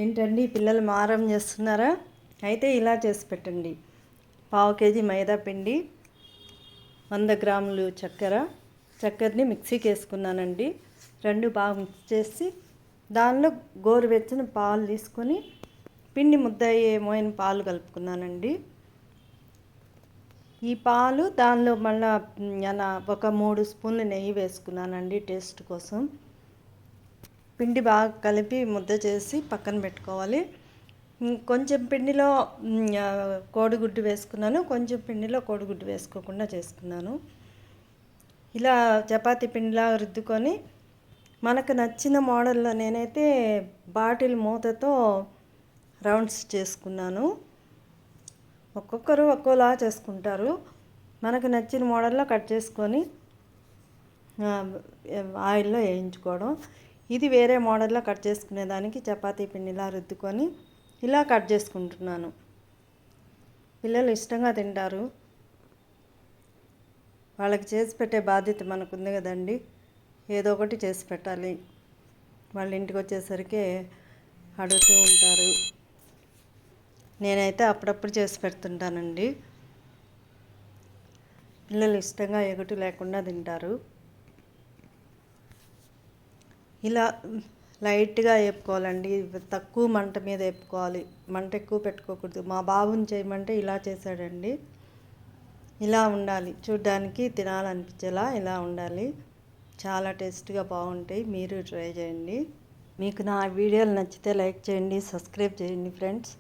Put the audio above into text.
ఏంటండి పిల్లలు మారం చేస్తున్నారా? అయితే ఇలా చేసి పెట్టండి. పావు కేజీ మైదా పిండి, 100 గ్రాములు చక్కెరని మిక్సీకి వేసుకున్నానండి. రెండు బాగా మిక్స్ చేసి దానిలో గోరువెచ్చని పాలు తీసుకొని పిండి ముద్ద మోయిన పాలు కలుపుకున్నానండి. ఈ పాలు దానిలో మళ్ళీ ఒక 3 స్పూన్లు నెయ్యి వేసుకున్నానండి టేస్ట్ కోసం. పిండి బాగా కలిపి ముద్ద చేసి పక్కన పెట్టుకోవాలి. కొంచెం పిండిలో కోడిగుడ్డు వేసుకున్నాను, కొంచెం పిండిలో కోడిగుడ్డు వేసుకోకుండా చేసుకున్నాను. ఇలా చపాతీ పిండిలా రుద్దుకొని మనకు నచ్చిన మోడల్లో నేనైతే బాటిల్ మూతతో రౌండ్స్ చేసుకున్నాను. ఒక్కొక్కరు ఒక్కోలా చేసుకుంటారు. మనకు నచ్చిన మోడల్లో కట్ చేసుకొని ఆయిల్లో వేయించుకోవడం. ఇది వేరే మోడల్లో కట్ చేసుకునేదానికి చపాతీ పిండిలా రుద్దుకొని ఇలా కట్ చేసుకుంటున్నాను. పిల్లలు ఇష్టంగా తింటారు. వాళ్ళకి చేసి పెట్టే బాధ్యత మనకుంది కదండి. ఏదో ఒకటి చేసి పెట్టాలి. వాళ్ళ ఇంటికి వచ్చేసరికి అడుగుతూ ఉంటారు. నేనైతే అప్పుడప్పుడు చేసి పెడుతుంటానండి. పిల్లలు ఇష్టంగా ఎగుటు లేకుండా తింటారు. ఇలా లైట్గా వేపుకోవాలండి. తక్కువ మంట మీద వేపుకోవాలి. మంట ఎక్కువ పెట్టుకోకూడదు. మా బాబుని చేయమంటే ఇలా చేశాడండి. ఇలా ఉండాలి, చూడ్డానికి తినాలనిపించేలా ఇలా ఉండాలి. చాలా టేస్ట్గా బాగుంటాయి. మీరు ట్రై చేయండి. మీకు నా వీడియోలు నచ్చితే లైక్ చేయండి, సబ్స్క్రైబ్ చేయండి ఫ్రెండ్స్.